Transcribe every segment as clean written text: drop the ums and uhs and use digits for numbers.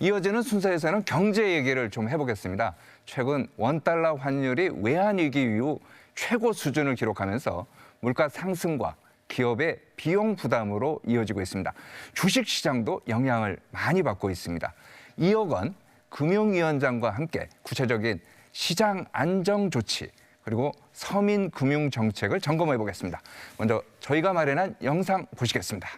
이어지는 순서에서는 경제 얘기를 좀 해보겠습니다. 최근 원달러 환율이 외환위기 이후 최고 수준을 기록하면서 물가 상승과 기업의 비용 부담으로 이어지고 있습니다. 주식시장도 영향을 많이 받고 있습니다. 이어건 금융위원장과 함께 구체적인 시장 안정 조치 그리고 서민 금융 정책을 점검해 보겠습니다. 먼저 저희가 마련한 영상 보시겠습니다.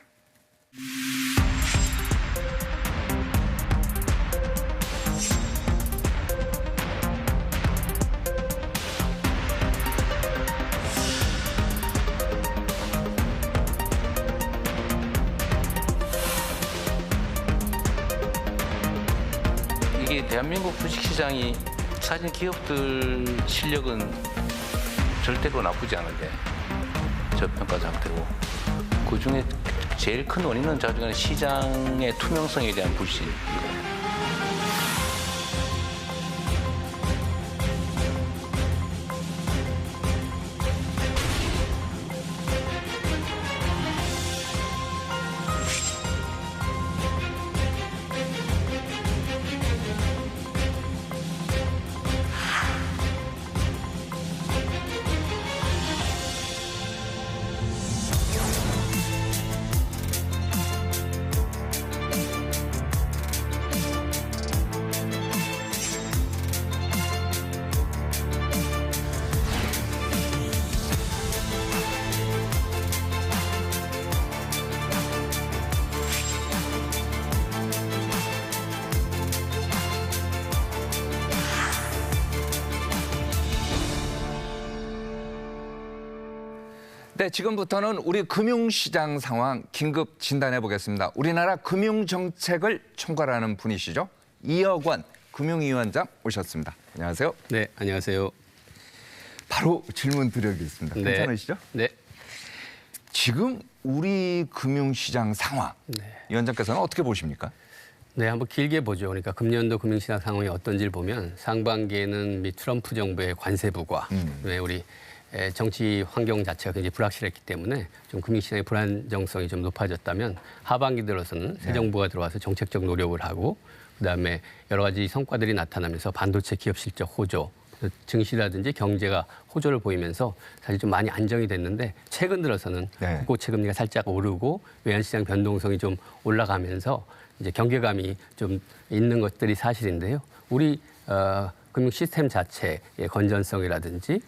이게 대한민국 주식시장이 사실 기업들 실력은 절대로 나쁘지 않은데 저평가 상태고 그중에 제일 큰 원인은 자주간 시장의 투명성에 대한 불신입니다. 네, 지금부터는 우리 금융시장 상황 긴급 진단해 보겠습니다. 우리나라 금융정책을 총괄하는 분이시죠. 이어건 금융위원장 오셨습니다. 안녕하세요. 네, 안녕하세요. 바로 질문 드리겠습니다. 네. 괜찮으시죠? 네. 지금 우리 금융시장 상황, 위원장께서는 어떻게 보십니까? 네, 한번 길게 보죠. 그러니까 금년도 금융시장 상황이 어떤지를 보면 상반기에는 미 트럼프 정부의 관세 부과, 우리 정치 환경 자체가 굉장히 불확실했기 때문에 좀 금융시장의 불안정성이 좀 높아졌다면 하반기 들어서는 새 정부가 들어와서 정책적 노력을 하고 그다음에 여러 가지 성과들이 나타나면서 반도체 기업 실적 호조, 증시라든지 경제가 호조를 보이면서 사실 좀 많이 안정이 됐는데 최근 들어서는 국고채 금리가 살짝 오르고 외환시장 변동성이 좀 올라가면서 이제 경계감이 좀 있는 것들이 사실인데요. 우리 금융 시스템 자체의 건전성이라든지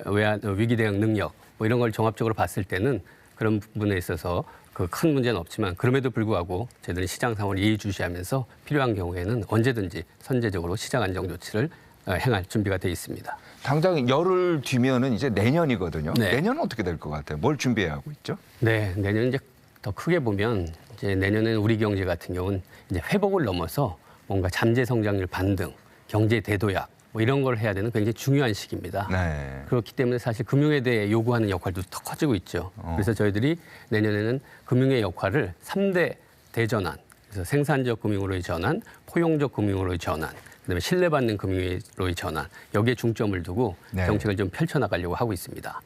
외환 위기 대응 능력 뭐 이런 걸 종합적으로 봤을 때는 그런 부분에 있어서 그 큰 문제는 없지만 그럼에도 불구하고 저희들은 시장 상황을 예의주시하면서 필요한 경우에는 언제든지 선제적으로 시장 안정 조치를 행할 준비가 돼 있습니다. 당장 열흘 뒤면은 이제 내년이거든요. 네. 내년은 어떻게 될 것 같아요? 뭘 준비해야 하고 있죠? 네, 내년 이제 더 크게 보면 이제 내년에는 우리 경제 같은 경우는 이제 회복을 넘어서 뭔가 잠재 성장률 반등, 경제 대도약 뭐 이런 걸 해야 되는 굉장히 중요한 시기입니다. 네. 그렇기 때문에 사실 금융에 대해 요구하는 역할도 더 커지고 있죠. 그래서 저희들이 내년에는 금융의 역할을 3대 대전환, 그래서 생산적 금융으로의 전환, 포용적 금융으로의 전환, 그다음에 신뢰받는 금융으로의 전환, 여기에 중점을 두고 정책을 좀 펼쳐나가려고 하고 있습니다.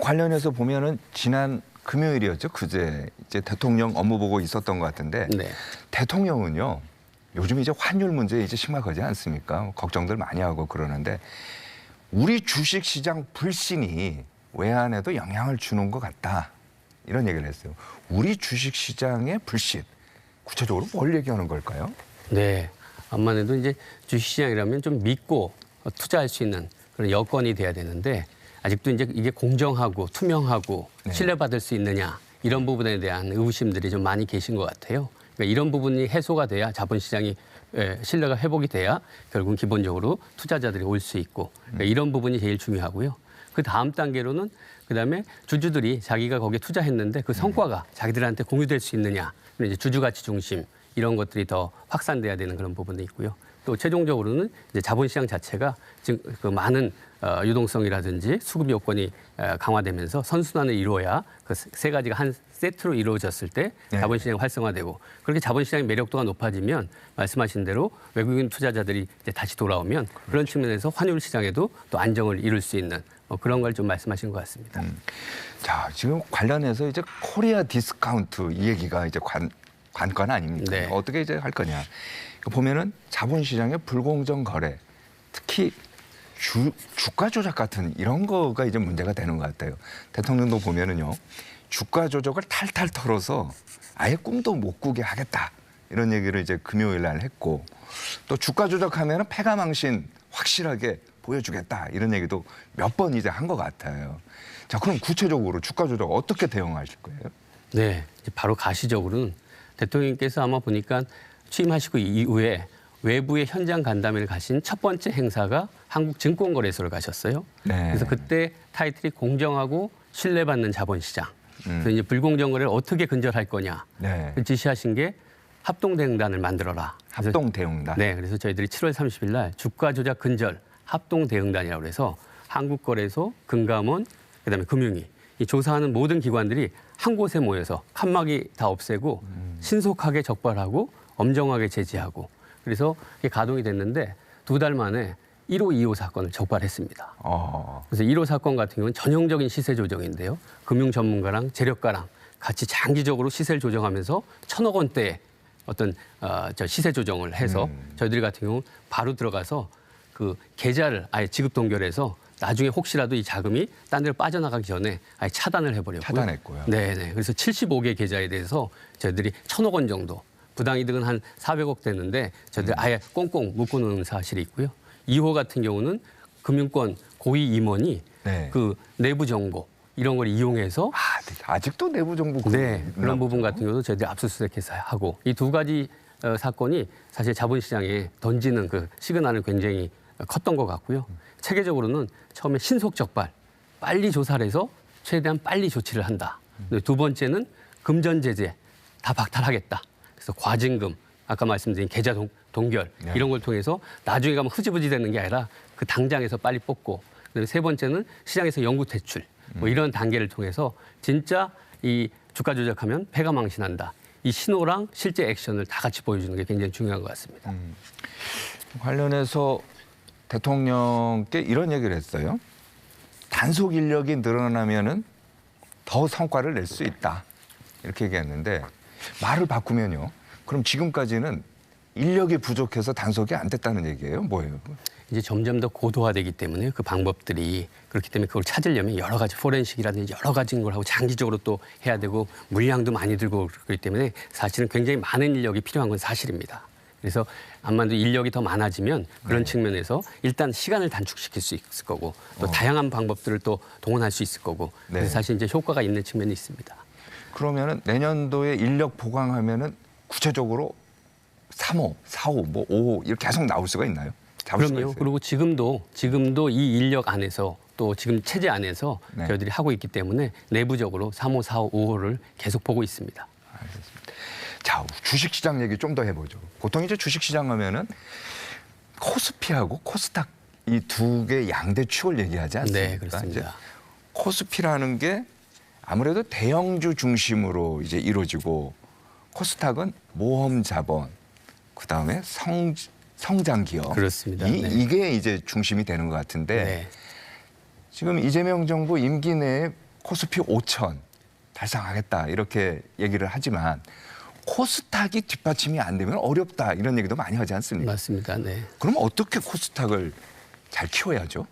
관련해서 보면은 지난 금요일이었죠. 그제 이제 대통령 업무 보고 있었던 것 같은데 대통령은요. 요즘 이제 환율 문제 이제 심각하지 않습니까? 걱정들 많이 하고 그러는데 우리 주식시장 불신이 외환에도 영향을 주는 것 같다. 이런 얘기를 했어요. 우리 주식시장의 불신, 구체적으로 뭘 얘기하는 걸까요? 네, 암만 해도 이제 주식시장이라면 좀 믿고 투자할 수 있는 그런 여건이 돼야 되는데 아직도 이제 이게 공정하고 투명하고 신뢰받을 수 있느냐 이런 부분에 대한 의구심들이 좀 많이 계신 것 같아요. 그러니까 이런 부분이 해소가 돼야 자본시장이 신뢰가 회복이 돼야 결국은 기본적으로 투자자들이 올 수 있고 그러니까 이런 부분이 제일 중요하고요. 그 다음 단계로는 그다음에 주주들이 자기가 거기에 투자했는데 그 성과가 자기들한테 공유될 수 있느냐. 이제 주주가치 중심 이런 것들이 더 확산돼야 되는 그런 부분도 있고요. 또 최종적으로는 이제 자본시장 자체가 지금 그 많은 유동성이라든지 수급 요건이 강화되면서 선순환을 이루어야 그 세 가지가 한 세트로 이루어졌을 때 자본시장이 활성화되고 그렇게 자본시장의 매력도가 높아지면 말씀하신 대로 외국인 투자자들이 이제 다시 돌아오면 그런 측면에서 환율 시장에도 또 안정을 이룰 수 있는 그런 걸 좀 말씀하신 것 같습니다. 자, 지금 관련해서 이제 코리아 디스카운트 이 얘기가 이제 관건 아닙니까? 네. 어떻게 이제 할 거냐. 보면은 자본시장의 불공정 거래, 특히 주가 조작 같은 이런 거가 이제 문제가 되는 것 같아요. 대통령도 보면은요, 주가 조작을 탈탈 털어서 아예 꿈도 못 꾸게 하겠다 이런 얘기를 이제 금요일 날 했고, 또 주가 조작하면은 패가망신 확실하게 보여주겠다 이런 얘기도 몇 번 이제 한 것 같아요. 자, 그럼 구체적으로 주가 조작 어떻게 대응하실 거예요? 네, 이제 바로 가시적으로는 대통령께서 아마 보니까 취임하시고 이후에 외부의 현장 간담회를 가신 첫 번째 행사가 한국증권거래소를 가셨어요. 네. 그래서 그때 타이틀이 공정하고 신뢰받는 자본시장. 그래서 이제 불공정 거래를 어떻게 근절할 거냐. 네. 지시하신 게 합동대응단을 만들어라. 그래서 합동대응단. 네, 그래서 저희들이 7월 30일 날 주가 조작 근절 합동대응단이라고 해서 한국거래소, 금감원, 그다음에 금융위 이 조사하는 모든 기관들이 한 곳에 모여서 칸막이 다 없애고 신속하게 적발하고 엄정하게 제지하고 그래서 이게 가동이 됐는데 2달 만에 1호, 2호 사건을 적발했습니다. 그래서 1호 사건 같은 경우는 전형적인 시세 조정인데요. 금융 전문가랑 재력가랑 같이 장기적으로 시세를 조정하면서 1,000억 원대의 어떤 시세 조정을 해서 저희들 같은 경우 바로 들어가서 그 계좌를 아예 지급 동결해서 나중에 혹시라도 이 자금이 딴 데로 빠져나가기 전에 아예 차단을 해버렸고요. 차단했고요. 네네. 그래서 75개 계좌에 대해서 저희들이 1,000억 원 정도 부당이득은 한 400억 됐는데 저희들이 아예 꽁꽁 묶어놓은 사실이 있고요. 2호 같은 경우는 금융권 고위 임원이 네. 그 내부 정보 이런 걸 이용해서 아직도 내부 정보 네, 그런 부분 같은 경우도 저희들이 압수수색해서 하고 이 두 가지 사건이 사실 자본시장에 던지는 그 시그널은 굉장히 컸던 것 같고요. 체계적으로는 처음에 신속 적발, 빨리 조사를 해서 최대한 빨리 조치를 한다. 두 번째는 금전 제재 다 박탈하겠다. 그래서 과징금, 아까 말씀드린 계좌 동결 이런 걸 통해서 나중에 가면 흐지부지 되는 게 아니라 그 당장에서 빨리 뽑고 그다음에 세 번째는 시장에서 영구 퇴출 뭐 이런 단계를 통해서 진짜 이 주가 조작하면 패가망신한다. 이 신호랑 실제 액션을 다 같이 보여주는 게 굉장히 중요한 것 같습니다. 관련해서 대통령께 이런 얘기를 했어요. 단속 인력이 늘어나면은 더 성과를 낼 수 있다. 이렇게 얘기했는데 말을 바꾸면요. 그럼 지금까지는 인력이 부족해서 단속이 안 됐다는 얘기예요? 뭐예요? 이제 점점 더 고도화되기 때문에 그 방법들이 그렇기 때문에 그걸 찾으려면 여러 가지 포렌식이라든지 여러 가지 걸 하고 장기적으로 또 해야 되고 물량도 많이 들고 그렇기 때문에 사실은 굉장히 많은 인력이 필요한 건 사실입니다. 그래서 아마도 인력이 더 많아지면 그런 측면에서 일단 시간을 단축시킬 수 있을 거고 또 다양한 방법들을 또 동원할 수 있을 거고 그래서 사실 이제 효과가 있는 측면이 있습니다. 그러면은 내년도에 인력 보강하면은 구체적으로 3호, 4호, 뭐 5호 이렇게 계속 나올 수가 있나요? 그럼요. 그리고 지금도 이 인력 안에서 또 지금 체제 안에서 저희들이 하고 있기 때문에 내부적으로 3호, 4호, 5호를 계속 보고 있습니다. 알겠습니다. 자, 주식시장 얘기 좀 더 해보죠. 보통 이제 주식시장 하면은 코스피하고 코스닥 이 두 개 양대 축을 얘기하지 않습니까? 네, 그렇습니다. 이제 코스피라는 게 아무래도 대형주 중심으로 이제 이루어지고 코스닥은 모험 자본, 그 다음에 성장 기업. 그렇습니다. 이게 이제 중심이 되는 것 같은데 지금 이재명 정부 임기 내에 코스피 5천 달성하겠다 이렇게 얘기를 하지만 코스닥이 뒷받침이 안 되면 어렵다 이런 얘기도 많이 하지 않습니까? 맞습니다. 네. 그럼 어떻게 코스닥을 잘 키워야죠?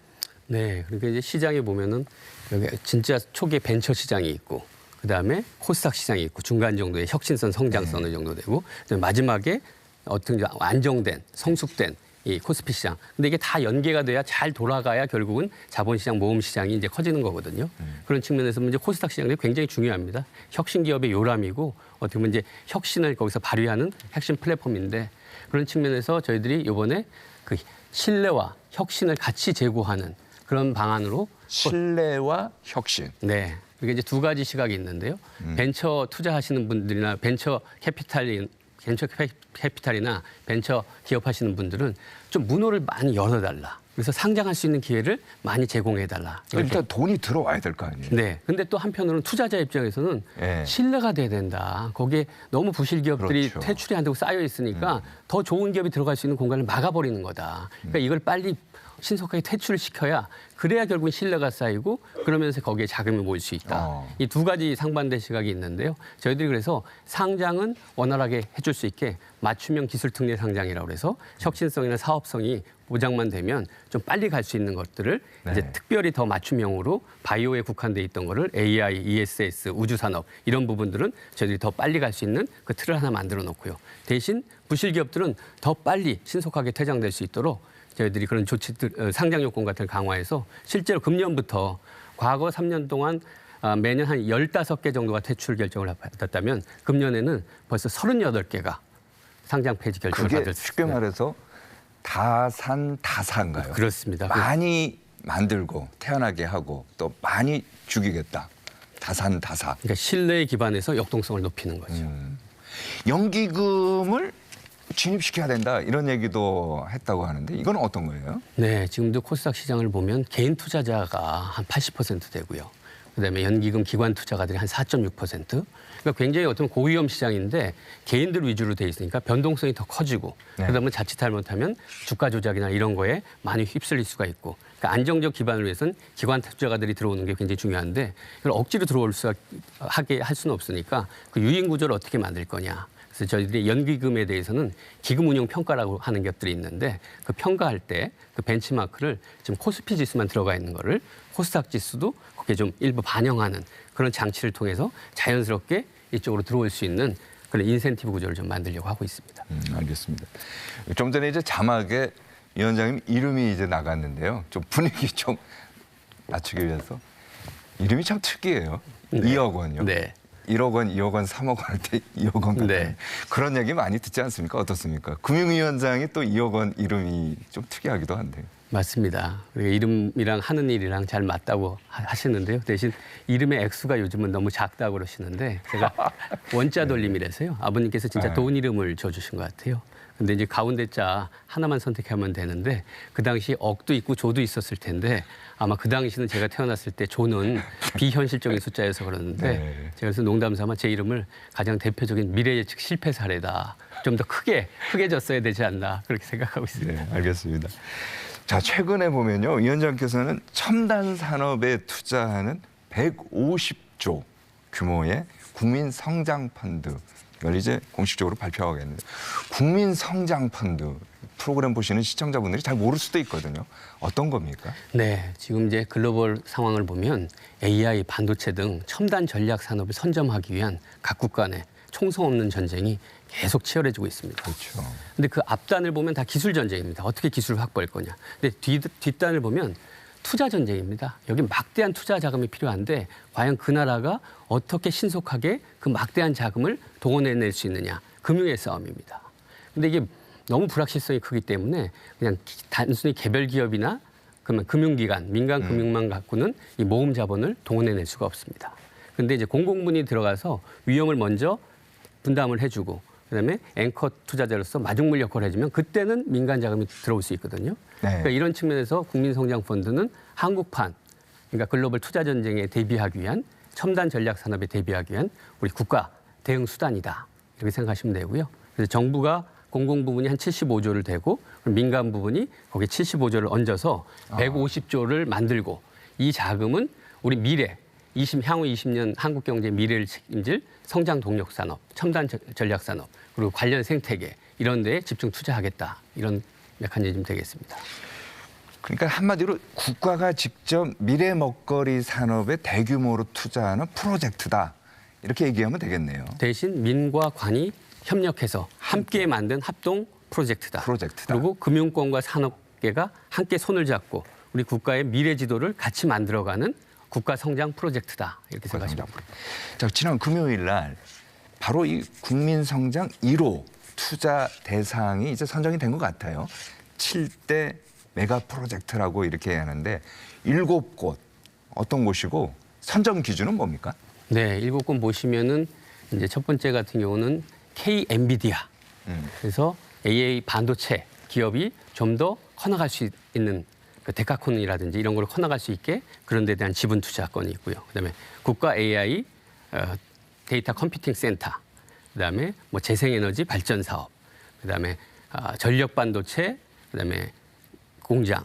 네. 그러니까 이제 시장에 보면은 여기 진짜 초기에 벤처 시장이 있고 그다음에 코스닥 시장이 있고 중간 정도의 혁신성 성장성 어느 정도 되고 그다음에 마지막에 어떤 안정된 성숙된 이 코스피 시장. 근데 이게 다 연계가 돼야 잘 돌아가야 결국은 자본시장, 모험시장이 이제 커지는 거거든요. 그런 측면에서 이제 코스닥 시장이 굉장히 중요합니다. 혁신 기업의 요람이고 어떻게 보면 이제 혁신을 거기서 발휘하는 핵심 플랫폼인데 그런 측면에서 저희들이 이번에 그 신뢰와 혁신을 같이 제고하는 그런 방안으로 신뢰와 혁신. 네. 이게 이제 두 가지 시각이 있는데요. 벤처 투자하시는 분들이나 벤처 캐피탈이나 벤처 기업 하시는 분들은 좀 문호를 많이 열어달라. 그래서 상장할 수 있는 기회를 많이 제공해달라. 일단 돈이 들어와야 될 거 아니에요. 네. 근데 또 한편으로는 투자자 입장에서는 예. 신뢰가 돼야 된다. 거기에 너무 부실 기업들이 그렇죠. 퇴출이 안 되고 쌓여 있으니까 더 좋은 기업이 들어갈 수 있는 공간을 막아버리는 거다. 그러니까 이걸 빨리 신속하게 퇴출을 시켜야 그래야 결국은 신뢰가 쌓이고 그러면서 거기에 자금이 모일 수 있다. 이 두 가지 상반된 시각이 있는데요. 저희들이 그래서 상장은 원활하게 해줄 수 있게 맞춤형 기술 특례 상장이라고 그래서 혁신성이나 사업성이 보장만 되면 좀 빨리 갈 수 있는 것들을 네. 이제 특별히 더 맞춤형으로 바이오에 국한돼 있던 거를 AI, ESS, 우주산업 이런 부분들은 저희들이 더 빨리 갈 수 있는 그 틀을 하나 만들어 놓고요. 대신 부실 기업들은 더 빨리 신속하게 퇴장될 수 있도록 저희들이 그런 조치들, 상장 요건 같은 걸 강화해서 실제로 금년부터 과거 3년 동안 매년 한 15개 정도가 퇴출 결정을 받았다면 금년에는 벌써 38개가 상장 폐지 결정을 그게 받을 수 쉽게 있습니다. 말해서 다산다사인가요? 그렇습니다. 많이 만들고 태어나게 하고 또 많이 죽이겠다. 다산다사. 그러니까 신뢰에 기반해서 역동성을 높이는 거죠. 연기금을 진입시켜야 된다 이런 얘기도 했다고 하는데 이건 어떤 거예요? 네, 지금도 코스닥 시장을 보면 개인 투자자가 한 80% 되고요. 그다음에 연기금 기관 투자가들이 한 4.6%. 그러니까 굉장히 어떤 고위험 시장인데 개인들 위주로 돼 있으니까 변동성이 더 커지고 네. 그러다 보면 자칫 잘못하면 주가 조작이나 이런 거에 많이 휩쓸릴 수가 있고 그러니까 안정적 기반을 위해서는 기관 투자가들이 들어오는 게 굉장히 중요한데 이걸 억지로 하게 할 수는 없으니까 그 유인 구조를 어떻게 만들 거냐. 그래서 저희들이 연기금에 대해서는 기금 운용 평가라고 하는 것들이 있는데 그 평가할 때 그 벤치마크를 지금 코스피 지수만 들어가 있는 거를 코스닥 지수도 거기에 좀 일부 반영하는 그런 장치를 통해서 자연스럽게 이쪽으로 들어올 수 있는 그런 인센티브 구조를 좀 만들려고 하고 있습니다. 알겠습니다. 좀 전에 이제 자막에 위원장님 이름이 이제 나갔는데요. 좀 분위기 좀 낮추기 위해서 이름이 참 특이해요. 네. 2억 원이요. 네. 1억 원, 2억 원, 3억 원 할 때 2억 원 같은 네. 그런 얘기 많이 듣지 않습니까? 어떻습니까? 금융위원장이 또 2억 원 이름이 좀 특이하기도 한데요. 맞습니다. 이름이랑 하는 일이랑 잘 맞다고 하시는데요. 대신 이름의 액수가 요즘은 너무 작다고 그러시는데 제가 원자 돌림이라서요. 아버님께서 진짜 네. 돈 이름을 줘주신 것 같아요. 근데 이제 가운데 자 하나만 선택하면 되는데 그 당시 억도 있고 조도 있었을 텐데 아마 그 당시는 제가 태어났을 때 조는 비현실적인 숫자여서 그러는데 네. 제가 그래서 농담삼아 제 이름을 가장 대표적인 미래 예측 실패 사례다. 좀 더 크게 졌어야 되지 않나 그렇게 생각하고 있습니다. 네, 알겠습니다. 자, 최근에 보면요. 위원장께서는 첨단 산업에 투자하는 150조 규모의 국민 성장 펀드 이걸 이제 공식적으로 발표하겠는데 국민 성장 펀드 프로그램 보시는 시청자분들이 잘 모를 수도 있거든요. 어떤 겁니까? 네, 지금 이제 글로벌 상황을 보면 AI, 반도체 등 첨단 전략 산업을 선점하기 위한 각국 간의 총성 없는 전쟁이 계속 치열해지고 있습니다. 그렇죠. 근데 그 앞단을 보면 다 기술 전쟁입니다. 어떻게 기술을 확보할 거냐. 근데 뒷단을 보면 투자 전쟁입니다. 여기 막대한 투자 자금이 필요한데 과연 그 나라가 어떻게 신속하게 그 막대한 자금을 동원해낼 수 있느냐. 금융의 싸움입니다. 근데 이게 너무 불확실성이 크기 때문에 그냥 단순히 개별 기업이나 그러면 금융기관, 민간 금융만 갖고는 이 모금 자본을 동원해낼 수가 없습니다. 근데 이제 공공분이 들어가서 위험을 먼저 분담을 해주고 그다음에 앵커 투자자로서 마중물 역할을 해주면 그때는 민간 자금이 들어올 수 있거든요. 네. 그러니까 이런 측면에서 국민성장펀드는 한국판, 그러니까 글로벌 투자 전쟁에 대비하기 위한 첨단 전략 산업에 대비하기 위한 우리 국가 대응 수단이다 이렇게 생각하시면 되고요. 그래서 정부가 공공 부분이 한 75조를 대고 민간 부분이 거기에 75조를 얹어서 150조를 만들고 이 자금은 우리 미래 향후 20년 한국 경제 미래를 책임질 성장 동력 산업, 첨단 전략 산업 그리고 관련 생태계 이런 데에 집중 투자하겠다 이런 메커니즘 되겠습니다. 그러니까 한마디로 국가가 직접 미래 먹거리 산업에 대규모로 투자하는 프로젝트다. 이렇게 얘기하면 되겠네요. 대신 민과 관이 협력해서 함께 만든 합동 프로젝트다. 그리고 금융권과 산업계가 함께 손을 잡고 우리 국가의 미래 지도를 같이 만들어가는 국가 성장 프로젝트다. 이렇게 생각하시면 됩니다. 자, 지난 금요일 날 바로 이 국민 성장 1호 투자 대상이 이제 선정이 된 것 같아요. 7대 메가 프로젝트라고 이렇게 하는데 7곳 어떤 곳이고 선정 기준은 뭡니까? 네, 7곳 보시면은 이제 첫 번째 같은 경우는 K 엔비디아. 그래서 AA 반도체 기업이 좀 더 커나갈 수 있는 그 데카콘이라든지 이런 걸 커나갈 수 있게 그런 데 대한 지분 투자권이 있고요. 그다음에 국가 AI 데이터 컴퓨팅 센터, 그다음에 뭐 재생에너지 발전 사업, 그다음에 전력 반도체, 그다음에 공장,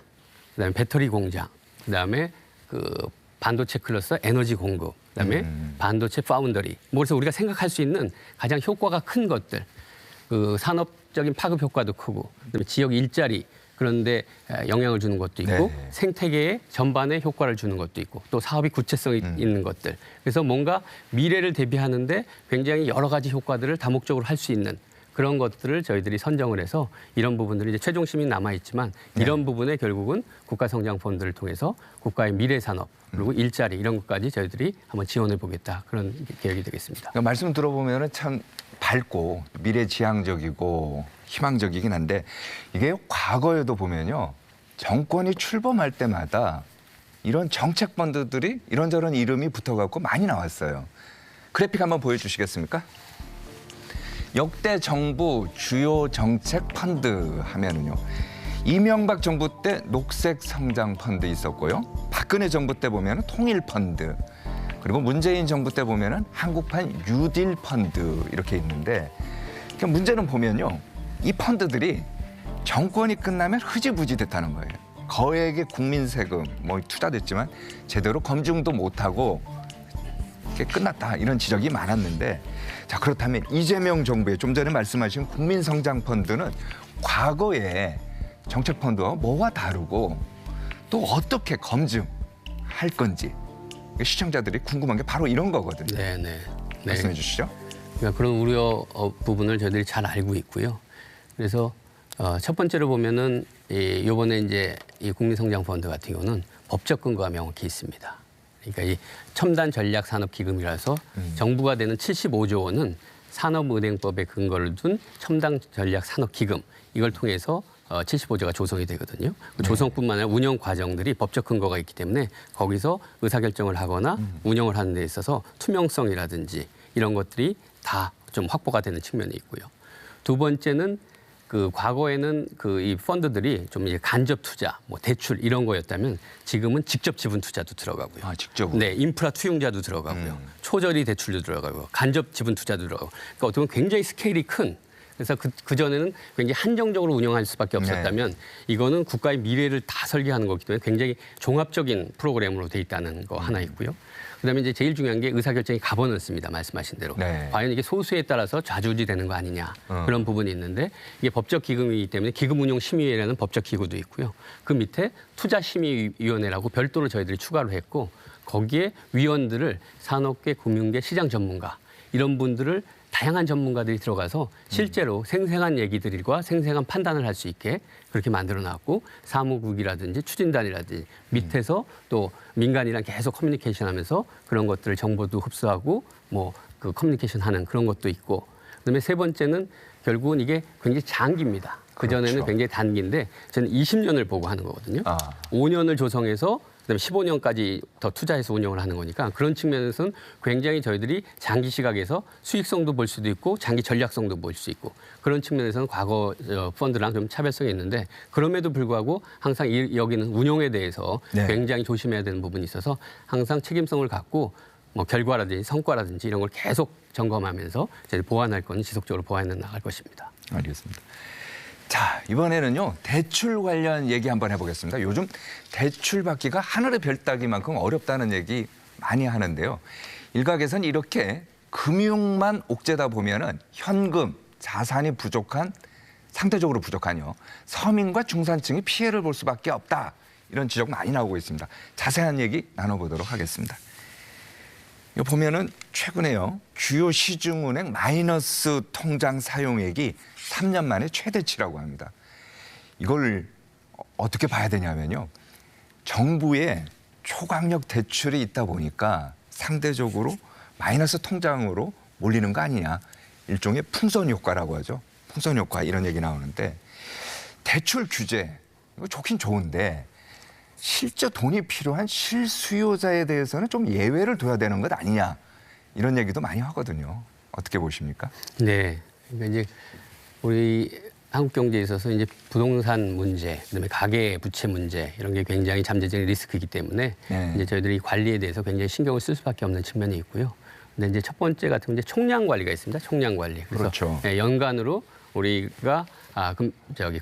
그다음에 배터리 공장, 그다음에 그 반도체 클러스터 에너지 공급, 그다음에 반도체 파운더리. 뭐 그래서 우리가 생각할 수 있는 가장 효과가 큰 것들, 그 산업적인 파급 효과도 크고, 그다음에 지역 일자리 그런데 영향을 주는 것도 있고, 네. 생태계에 전반에 효과를 주는 것도 있고, 또 사업이 구체성이 있는 것들. 그래서 뭔가 미래를 대비하는데 굉장히 여러 가지 효과들을 다목적으로 할 수 있는 그런 것들을 저희들이 선정을 해서 이런 부분들이 이제 최종심이 남아 있지만 이런 부분에 결국은 국가성장펀드를 통해서 국가의 미래 산업 그리고 일자리 이런 것까지 저희들이 한번 지원해 보겠다 그런 계획이 되겠습니다. 그러니까 말씀 들어보면은 참 밝고 미래지향적이고 희망적이긴 한데 이게 과거에도 보면요 정권이 출범할 때마다 이런 정책 펀드들이 이런저런 이름이 붙어갖고 많이 나왔어요. 그래픽 한번 보여주시겠습니까? 역대 정부 주요 정책 펀드 하면은요. 이명박 정부 때 녹색 성장 펀드 있었고요. 박근혜 정부 때 보면은 통일 펀드. 그리고 문재인 정부 때 보면은 한국판 뉴딜 펀드 이렇게 있는데 그러니까 문제는 보면요. 이 펀드들이 정권이 끝나면 흐지부지 됐다는 거예요. 거액의 국민 세금 뭐 투자됐지만 제대로 검증도 못하고 끝났다 이런 지적이 많았는데 자 그렇다면 이재명 정부의 좀 전에 말씀하신 국민성장펀드는 과거에 정책펀드와 뭐가 다르고 또 어떻게 검증할 건지 시청자들이 궁금한 게 바로 이런 거거든요. 네. 말씀해 주시죠. 그러니까 그런 우려 부분을 저희들이 잘 알고 있고요. 그래서 첫 번째로 보면은 이번에 이제 이 국민성장펀드 같은 경우는 법적 근거가 명확히 있습니다. 그러니까 이 첨단 전략 산업 기금이라서 정부가 되는 75조 원은 산업은행법에 근거를 둔 첨단 전략 산업 기금 이걸 통해서 75조가 조성이 되거든요. 그 조성뿐만 아니라 운영 과정들이 법적 근거가 있기 때문에 거기서 의사결정을 하거나 운영을 하는 데 있어서 투명성이라든지 이런 것들이 다 좀 확보가 되는 측면이 있고요. 두 번째는 그 과거에는 그 이 펀드들이 좀 이제 간접 투자, 뭐 대출 이런 거였다면 지금은 직접 지분 투자도 들어가고요. 아 직접. 네, 인프라 투융자도 들어가고요. 초저리 대출도 들어가고요. 간접 지분 투자도 들어가고. 그러니까 어떻게 보면 굉장히 스케일이 큰. 그래서 그전에는 굉장히 한정적으로 운영할 수밖에 없었다면 이거는 국가의 미래를 다 설계하는 거기 때문에 굉장히 종합적인 프로그램으로 돼 있다는 거 하나 있고요. 그다음에 이제 제일 중요한 게 의사결정이 가버넌스입니다. 말씀하신 대로. 네. 과연 이게 소수에 따라서 좌지우지 되는 거 아니냐 그런 부분이 있는데 이게 법적 기금이기 때문에 기금운용심의회라는 법적 기구도 있고요. 그 밑에 투자심의위원회라고 별도로 저희들이 추가로 했고 거기에 위원들을 산업계, 금융계, 시장 전문가 이런 분들을 다양한 전문가들이 들어가서 실제로 생생한 얘기들과 생생한 판단을 할 수 있게 그렇게 만들어놨고 사무국이라든지 추진단이라든지 밑에서 또 민간이랑 계속 커뮤니케이션하면서 그런 것들을 정보도 흡수하고 뭐 그 커뮤니케이션하는 그런 것도 있고 그다음에 세 번째는 결국은 이게 굉장히 장기입니다. 그전에는 그렇죠. 굉장히 단기인데 저는 20년을 보고 하는 거거든요. 5년을 조성해서 그다음에 15년까지 더 투자해서 운영을 하는 거니까 그런 측면에서는 굉장히 저희들이 장기 시각에서 수익성도 볼 수도 있고 장기 전략성도 볼 수 있고 그런 측면에서는 과거 펀드랑 좀 차별성이 있는데 그럼에도 불구하고 항상 여기는 운용에 대해서 네. 굉장히 조심해야 되는 부분이 있어서 항상 책임성을 갖고 뭐 결과라든지 성과라든지 이런 걸 계속 점검하면서 저희 보완할 건 지속적으로 보완해 나갈 것입니다. 알겠습니다. 자, 이번에는요. 대출 관련 얘기 한번 해보겠습니다. 요즘 대출 받기가 하늘의 별 따기만큼 어렵다는 얘기 많이 하는데요. 일각에선 이렇게 금융만 옥죄다 보면은 현금, 자산이 부족한, 상대적으로 부족한요. 서민과 중산층이 피해를 볼 수밖에 없다. 이런 지적 많이 나오고 있습니다. 자세한 얘기 나눠보도록 하겠습니다. 이거 보면은 최근에요. 주요 시중은행 마이너스 통장 사용액이 3년 만에 최대치라고 합니다. 이걸 어떻게 봐야 되냐면요. 정부의 초강력 대출이 있다 보니까 상대적으로 마이너스 통장으로 몰리는 거 아니냐. 일종의 풍선 효과라고 하죠. 풍선 효과 이런 얘기 나오는데 대출 규제 이거 좋긴 좋은데 실제 돈이 필요한 실수요자에 대해서는 좀 예외를 둬야 되는 것 아니냐. 이런 얘기도 많이 하거든요. 어떻게 보십니까? 네. 그러니까 이제 우리 한국 경제에 있어서 이제 부동산 문제, 그다음에 가계 부채 문제 이런 게 굉장히 잠재적인 리스크이기 때문에 네. 이제 저희들이 관리에 대해서 굉장히 신경을 쓸 수밖에 없는 측면이 있고요. 근데 이제 첫 번째 같은 건 이제 총량 관리가 있습니다. 총량 관리. 그래서 그렇죠. 연간으로 우리가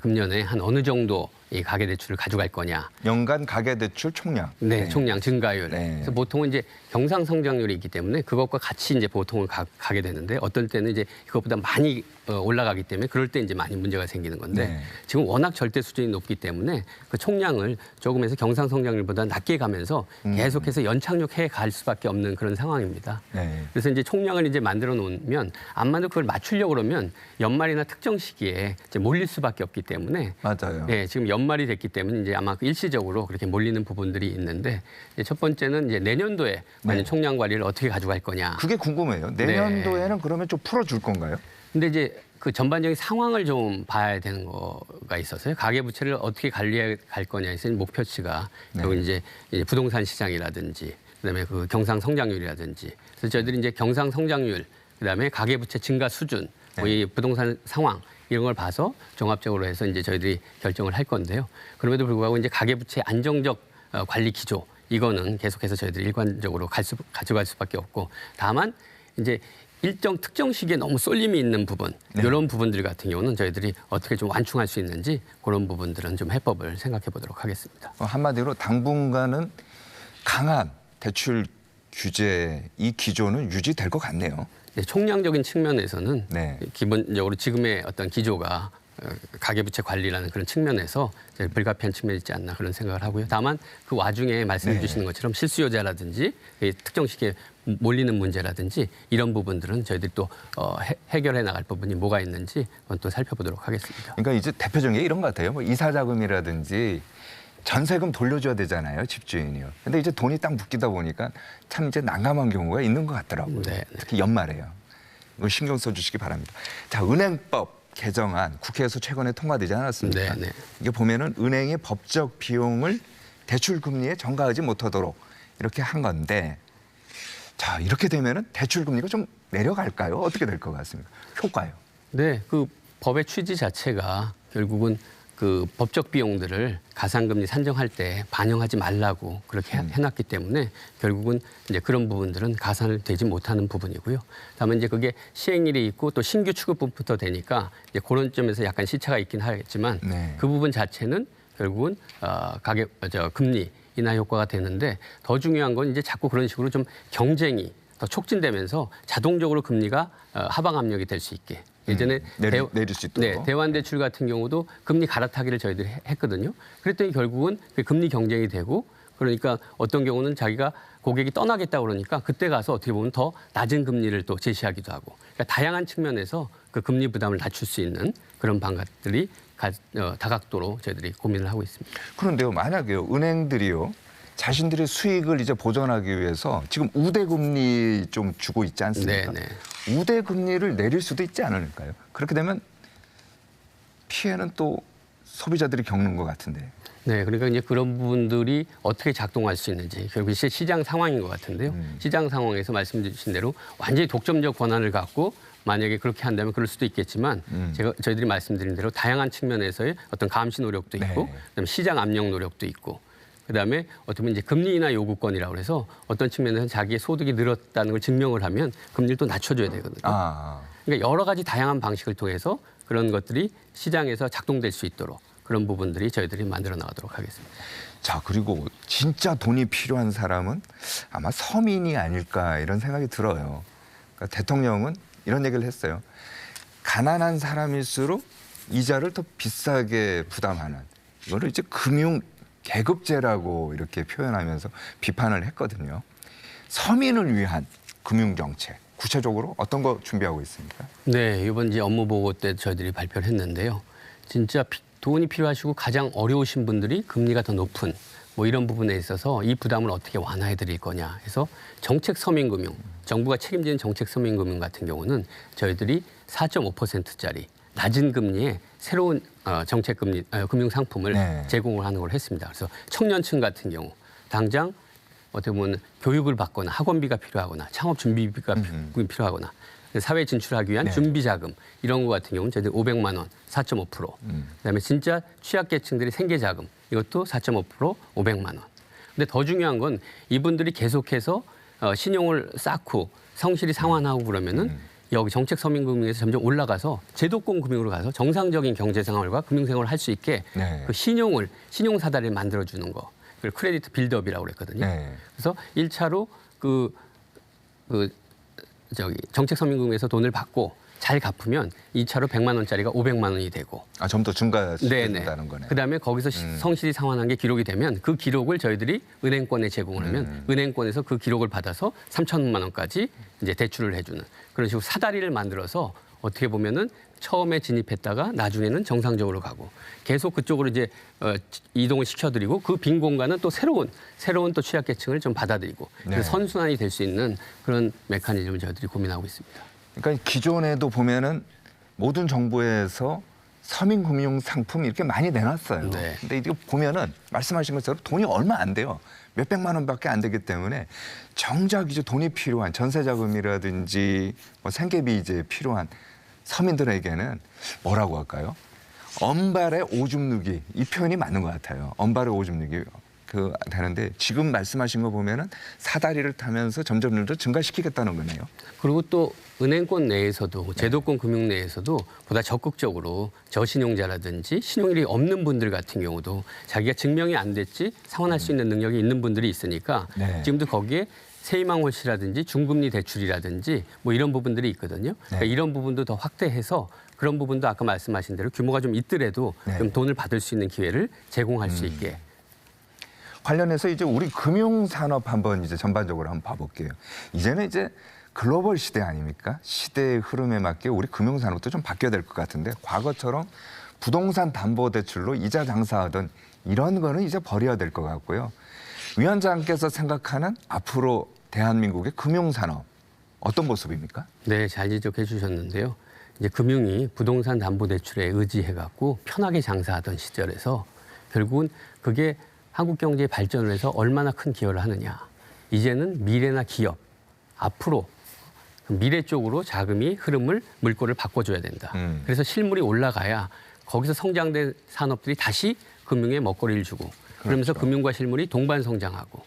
금년에 한 어느 정도 이 가계 대출을 가져갈 거냐. 연간 가계대출 총량. 네, 총량 증가율. 네. 그래서 보통은 이제 경상 성장률이 있기 때문에 그것과 같이 이제 보통은 가게 되는데 어떨 때는 이제 이것보다 많이 올라가기 때문에 그럴 때 이제 많이 문제가 생기는 건데 네. 지금 워낙 절대 수준이 높기 때문에 그 총량을 조금해서 경상 성장률보다 낮게 가면서 계속해서 연착륙해 갈 수밖에 없는 그런 상황입니다. 네. 그래서 이제 총량을 이제 만들어 놓으면 암만도 그걸 맞추려고 그러면 연말이나 특정 시기에 이제 몰릴 수밖에 없기 때문에 맞아요. 네, 지금 연말이 됐기 때문에 이제 아마 일시적으로 그렇게 몰리는 부분들이 있는데 이제 첫 번째는 이제 내년도에 만약 총량 관리를 어떻게 가져갈 거냐. 그게 궁금해요. 내년도에는 그러면 좀 풀어줄 건가요? 근데 이제 그 전반적인 상황을 좀 봐야 되는 거가 있어서요. 가계부채를 어떻게 관리해 갈 거냐에서 목표치가 결국 이제 부동산 시장이라든지 그다음에 그 경상 성장률이라든지 그래서 저희들이 이제 경상 성장률 그다음에 가계부채 증가 수준 뭐 이 부동산 상황 이런 걸 봐서 종합적으로 해서 이제 저희들이 결정을 할 건데요. 그럼에도 불구하고 이제 가계부채 안정적 관리 기조 이거는 계속해서 저희들이 일관적으로 가져갈 수밖에 없고 다만 이제 일정 특정 시기에 너무 쏠림이 있는 부분 이런 부분들 같은 경우는 저희들이 어떻게 좀 완충할 수 있는지 그런 부분들은 좀 해법을 생각해 보도록 하겠습니다. 한마디로 당분간은 강한 대출 규제 이 기조는 유지될 것 같네요. 네, 총량적인 측면에서는 네. 기본적으로 지금의 어떤 기조가 가계부채 관리라는 그런 측면에서 불가피한 측면이 있지 않나 그런 생각을 하고요. 다만 그 와중에 말씀해 주시는 것처럼 실수요자라든지 특정 시기에 몰리는 문제라든지 이런 부분들은 저희들이 또 해결해 나갈 부분이 뭐가 있는지 그건 또 살펴보도록 하겠습니다. 그러니까 이제 대표적인 게 이런 것 같아요. 뭐 이사자금이라든지 전세금 돌려줘야 되잖아요, 집주인이요. 근데 이제 돈이 딱 묶이다 보니까 참 이제 난감한 경우가 있는 것 같더라고요. 네, 네. 특히 연말에요. 이거 신경 써주시기 바랍니다. 자, 은행법 개정안 국회에서 최근에 통과되지 않았습니까? 네, 네. 이게 보면은 은행의 법적 비용을 대출 금리에 전가하지 못하도록 이렇게 한 건데, 자 이렇게 되면은 대출 금리가 좀 내려갈까요? 어떻게 될 것 같습니까? 효과요. 네, 그 법의 취지 자체가 결국은 그 법적 비용들을 가상금리 산정할 때 반영하지 말라고 그렇게 해놨기 때문에 결국은 이제 그런 부분들은 가산을 되지 못하는 부분이고요. 다만 이제 그게 시행일이 있고 또 신규 취급분부터 되니까 이제 그런 점에서 약간 시차가 있긴 하겠지만 네. 그 부분 자체는 결국은 금리 인하 효과가 되는데 더 중요한 건 이제 자꾸 그런 식으로 좀 경쟁이 더 촉진되면서 자동적으로 금리가 하방 압력이 될 수 있게. 예전에 내릴 수 있도록. 네, 대환대출 같은 경우도 금리 갈아타기를 저희들이 했거든요. 그랬더니 결국은 그 금리 경쟁이 되고 그러니까 어떤 경우는 자기가 고객이 떠나겠다 그러니까 그때 가서 어떻게 보면 더 낮은 금리를 또 제시하기도 하고 그러니까 다양한 측면에서 그 금리 부담을 낮출 수 있는 그런 방법들이 다각도로 저희들이 고민을 하고 있습니다. 그런데요, 만약에요, 은행들이요, 자신들의 수익을 이제 보전하기 위해서 지금 우대금리 좀 주고 있지 않습니까? 네, 우대금리를 내릴 수도 있지 않을까요? 그렇게 되면 피해는 또 소비자들이 겪는 것 같은데. 네, 그러니까 이제 그런 부분들이 어떻게 작동할 수 있는지 결국 시장 상황인 것 같은데요. 시장 상황에서 말씀 주신 대로 완전히 독점적 권한을 갖고 만약에 그렇게 한다면 그럴 수도 있겠지만 저희들이 말씀드린 대로 다양한 측면에서의 어떤 감시 노력도 있고 네. 그다음에 시장 압력 노력도 있고 그다음에 어떻게 보면 이제 금리 인하 요구권이라고 해서 어떤 측면에서는 자기의 소득이 늘었다는 걸 증명을 하면 금리를 또 낮춰줘야 되거든요. 그러니까 여러 가지 다양한 방식을 통해서 그런 것들이 시장에서 작동될 수 있도록 그런 부분들이 저희들이 만들어 나가도록 하겠습니다. 자, 그리고 진짜 돈이 필요한 사람은 아마 서민이 아닐까 이런 생각이 들어요. 그러니까 대통령은 이런 얘기를 했어요. 가난한 사람일수록 이자를 더 비싸게 부담하는 이거를 이제 금융 계급제라고 이렇게 표현하면서 비판을 했거든요. 서민을 위한 금융 정책 구체적으로 어떤 거 준비하고 있습니까? 네, 이번 이제 업무 보고 때 저희들이 발표를 했는데요. 진짜 돈이 필요하시고 가장 어려우신 분들이 금리가 더 높은 뭐 이런 부분에 있어서 이 부담을 어떻게 완화해 드릴 거냐 해서 정책 서민금융, 정부가 책임지는 정책 서민금융 같은 경우는 저희들이 4.5%짜리 낮은 금리에 새로운 정책 금리 금융 상품을 제공을 하는 걸 했습니다. 그래서 청년층 같은 경우 당장 어떻게 보면 교육을 받거나 학원비가 필요하거나 창업 준비비가 필요하거나 사회 진출하기 위한 네. 준비 자금 이런 거 같은 경우는 저희들 500만 원 4.5%. 그다음에 진짜 취약계층들이 생계 자금 이것도 4.5% 500만 원. 근데 더 중요한 건 이분들이 계속해서 신용을 쌓고 성실히 상환하고 그러면은 여기 정책 서민금융에서 점점 올라가서 제도권 금융으로 가서 정상적인 경제 생활과 금융 생활을 할 수 있게 네. 그 신용 사다리를 만들어 주는 거. 그걸 크레디트 빌드업이라고 그랬거든요. 네. 그래서 1차로 정책 서민금융에서 돈을 받고 잘 갚으면 2차로 100만 원짜리가 500만 원이 되고. 좀 더 증가시킨다는 거네요. 그다음에 거기서 성실히 상환한 게 기록이 되면 그 기록을 저희들이 은행권에 제공을 하면 은행권에서 그 기록을 받아서 3천만 원까지 이제 대출을 해주는 그런 식으로 사다리를 만들어서 어떻게 보면은 처음에 진입했다가 나중에는 정상적으로 가고 계속 그쪽으로 이제 이동을 시켜드리고 그 빈 공간은 또 새로운 또 취약계층을 좀 받아들이고 네. 선순환이 될 수 있는 그런 메커니즘을 저희들이 고민하고 있습니다. 그러니까 기존에도 보면은 모든 정부에서 서민금융 상품 이렇게 많이 내놨어요. 네. 근데 이거 보면은 말씀하신 것처럼 돈이 얼마 안 돼요. 몇백만 원밖에 안 되기 때문에 정작 이제 돈이 필요한 전세자금이라든지 뭐 생계비 이제 필요한 서민들에게는 뭐라고 할까요? 언발의 오줌 누기 이 표현이 맞는 것 같아요. 언발의 오줌 누기 되는데 지금 말씀하신 거 보면은 사다리를 타면서 점점 더 증가시키겠다는 거네요. 그리고 또 은행권 내에서도 제도권 금융 내에서도 보다 적극적으로 저신용자라든지 신용일이 없는 분들 같은 경우도 자기가 증명이 안 됐지 상환할 수 있는 능력이 있는 분들이 있으니까 네. 지금도 거기에 세희망홀씨라든지 중금리 대출이라든지 뭐 이런 부분들이 있거든요. 그러니까 이런 부분도 더 확대해서 그런 부분도 아까 말씀하신 대로 규모가 좀 있더라도 네. 좀 돈을 받을 수 있는 기회를 제공할 수 있게. 관련해서 이제 우리 금융산업 한번 이제 전반적으로 한번 봐볼게요. 이제는 이제 글로벌 시대 아닙니까? 시대의 흐름에 맞게 우리 금융산업도 좀 바뀌어야 될 것 같은데 과거처럼 부동산 담보대출로 이자 장사하던 이런 거는 이제 버려야 될 것 같고요. 위원장께서 생각하는 앞으로 대한민국의 금융산업 어떤 모습입니까? 네, 잘 지적해 주셨는데요. 이제 금융이 부동산 담보대출에 의지해 갖고 편하게 장사하던 시절에서 결국은 그게 한국 경제의 발전을 해서 얼마나 큰 기여를 하느냐. 이제는 미래나 기업, 앞으로 미래 쪽으로 자금이 흐름을 물꼬를 바꿔줘야 된다. 그래서 실물이 올라가야 거기서 성장된 산업들이 다시 금융에 먹거리를 주고 그러면서 금융과 실물이 동반 성장하고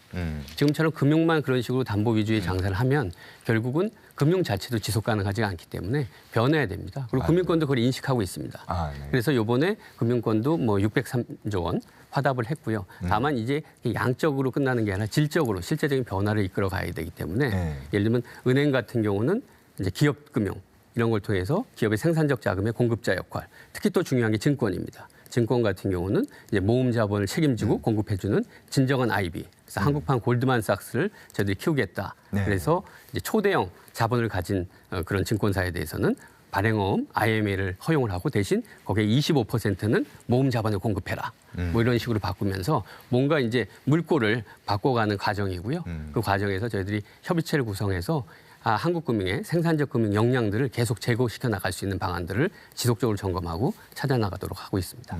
지금처럼 금융만 그런 식으로 담보 위주의 장사를 하면 결국은 금융 자체도 지속 가능하지 않기 때문에 변해야 됩니다. 그리고 금융권도 그걸 인식하고 있습니다. 네. 그래서 이번에 금융권도 뭐 603조 원 화답을 했고요. 다만 이제 양적으로 끝나는 게 아니라 질적으로 실제적인 변화를 이끌어 가야 되기 때문에 예를 들면 은행 같은 경우는 이제 기업 금융 이런 걸 통해서 기업의 생산적 자금의 공급자 역할, 특히 또 중요한 게 증권입니다. 증권 같은 경우는 이제 모금 자본을 책임지고 공급해주는 진정한 IB. 그래서 한국판 골드만삭스를 저희들이 키우겠다. 네. 그래서 이제 초대형 자본을 가진 그런 증권사에 대해서는 발행어음 IMA를 허용을 하고 대신 거기에 25%는 모금 자본을 공급해라. 뭐 이런 식으로 바꾸면서 뭔가 이제 물꼬를 바꿔가는 과정이고요. 그 과정에서 저희들이 협의체를 구성해서 한국금융의 생산적 금융 역량들을 계속 제고시켜 나갈 수 있는 방안들을 지속적으로 점검하고 찾아나가도록 하고 있습니다.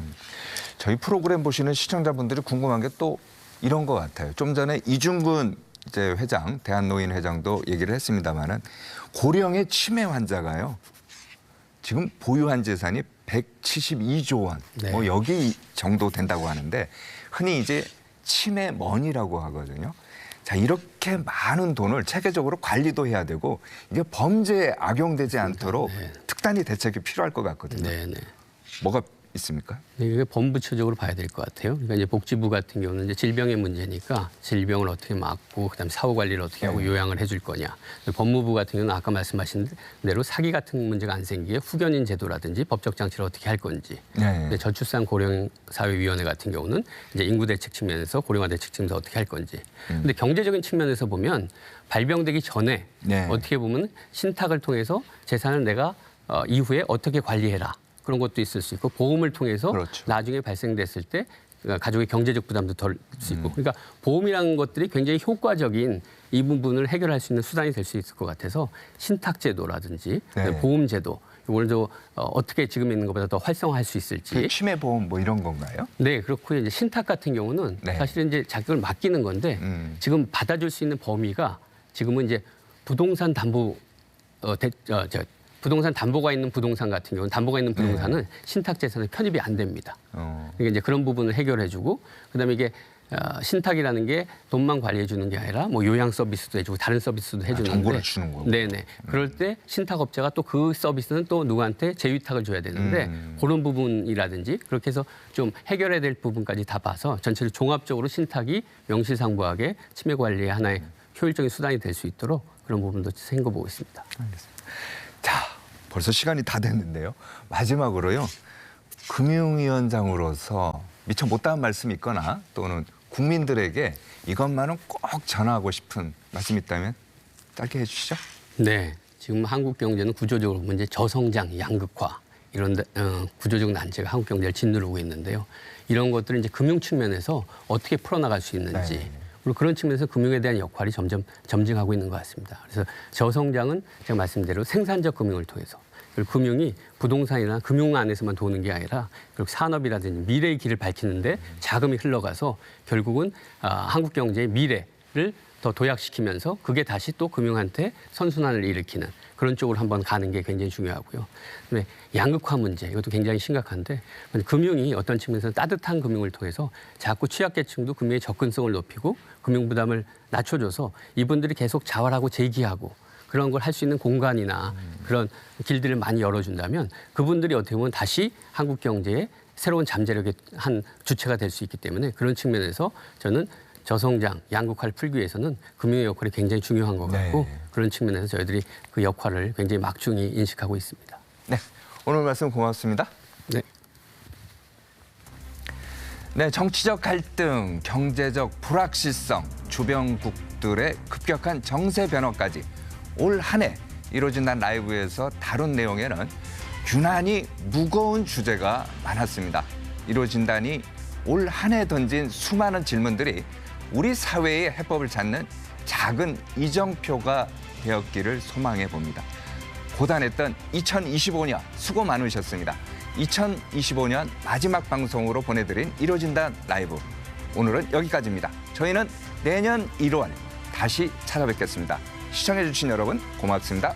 저희 프로그램 보시는 시청자분들이 궁금한 게 또 이런 것 같아요. 좀 전에 이중근 이제 회장, 대한노인 회장도 얘기를 했습니다마는 고령의 치매 환자가요. 지금 보유한 재산이 172조 원, 네. 뭐 여기 정도 된다고 하는데 흔히 이제 치매 머니라고 하거든요. 자, 이렇게 많은 돈을 체계적으로 관리도 해야 되고 이게 범죄에 악용되지 않도록 특단의 대책이 필요할 것 같거든요. 네, 네. 뭐가 있습니까? 이게 범부처적으로 봐야 될 것 같아요. 그러니까 이제 복지부 같은 경우는 이제 질병의 문제니까 질병을 어떻게 막고 그다음에 사후 관리를 어떻게 하고 요양을 해줄 거냐. 법무부 같은 경우는 아까 말씀하신 대로 사기 같은 문제가 안 생기게 후견인 제도라든지 법적 장치를 어떻게 할 건지. 네. 저출산 고령사회위원회 같은 경우는 이제 인구 대책 측면에서 고령화 대책 측면에서 어떻게 할 건지. 근데 경제적인 측면에서 보면 발병되기 전에 네. 어떻게 보면 신탁을 통해서 재산을 내가 이후에 어떻게 관리해라. 그런 것도 있을 수 있고 보험을 통해서 그렇죠. 나중에 발생됐을 때 가족의 경제적 부담도 덜 수 있고 그러니까 보험이라는 것들이 굉장히 효과적인 이 부분을 해결할 수 있는 수단이 될 수 있을 것 같아서 신탁제도라든지 네. 보험제도 이걸 더 어떻게 지금 있는 것보다 더 활성화할 수 있을지. 치매 보험 뭐 이런 건가요? 네, 그렇고요. 이제 신탁 같은 경우는 네. 사실은 이제 자격을 맡기는 건데 지금 받아줄 수 있는 범위가 지금은 이제 부동산 담보 부동산 담보가 있는 부동산 같은 경우는 담보가 있는 부동산은 신탁재산에 편입이 안 됩니다. 그러니까 이제 그런 부분을 해결해주고 그다음에 이게 신탁이라는 게 돈만 관리해 주는 게 아니라 뭐 요양 서비스도 해주고 다른 서비스도 해주는데 정보를 주는 거고. 네네. 그럴 때 신탁업자가 또 그 서비스는 또 누구한테 재위탁을 줘야 되는데 그런 부분이라든지 그렇게 해서 좀 해결해야 될 부분까지 다 봐서 전체를 종합적으로 신탁이 명실상부하게 치매 관리의 하나의 효율적인 수단이 될 수 있도록 그런 부분도 생각보고 있습니다. 알겠습니다. 자, 벌써 시간이 다 됐는데요. 마지막으로요. 금융위원장으로서 미처 못다한 말씀이 있거나 또는 국민들에게 이것만은 꼭 전하고 싶은 말씀이 있다면 짧게 해주시죠. 네, 지금 한국 경제는 구조적으로 보면 이제 저성장, 양극화 이런 구조적 난제가 한국 경제를 짓누르고 있는데요. 이런 것들을 이제 금융 측면에서 어떻게 풀어나갈 수 있는지 그리고 그런 측면에서 금융에 대한 역할이 점점 점증하고 있는 것 같습니다. 그래서 저성장은 제가 말씀대로 생산적 금융을 통해서 그리고 금융이 부동산이나 금융 안에서만 도는 게 아니라 그리고 산업이라든지 미래의 길을 밝히는데 자금이 흘러가서 결국은 한국 경제의 미래를 더 도약시키면서 그게 다시 또 금융한테 선순환을 일으키는 그런 쪽으로 한번 가는 게 굉장히 중요하고요. 그다음에 양극화 문제 이것도 굉장히 심각한데 금융이 어떤 측면에서는 따뜻한 금융을 통해서 자꾸 취약계층도 금융의 접근성을 높이고 금융 부담을 낮춰줘서 이분들이 계속 자활하고 재기하고 그런 걸 할 수 있는 공간이나 그런 길들을 많이 열어준다면 그분들이 어떻게 보면 다시 한국 경제의 새로운 잠재력의 한 주체가 될 수 있기 때문에 그런 측면에서 저는 저성장, 양극화를 풀기 위해서는 금융의 역할이 굉장히 중요한 것 같고 그런 측면에서 저희들이 그 역할을 굉장히 막중히 인식하고 있습니다. 네, 오늘 말씀 고맙습니다. 네. 네, 정치적 갈등, 경제적 불확실성, 주변국들의 급격한 정세 변화까지 올 한 해 이루어진다는 라이브에서 다룬 내용에는 유난히 무거운 주제가 많았습니다. 이루어진다니 올 한 해 던진 수많은 질문들이 우리 사회의 해법을 찾는 작은 이정표가 되었기를 소망해 봅니다. 고단했던 2025년 수고 많으셨습니다. 2025년 마지막 방송으로 보내드린 이루어진다 라이브. 오늘은 여기까지입니다. 저희는 내년 1월 다시 찾아뵙겠습니다. 시청해주신 여러분 고맙습니다.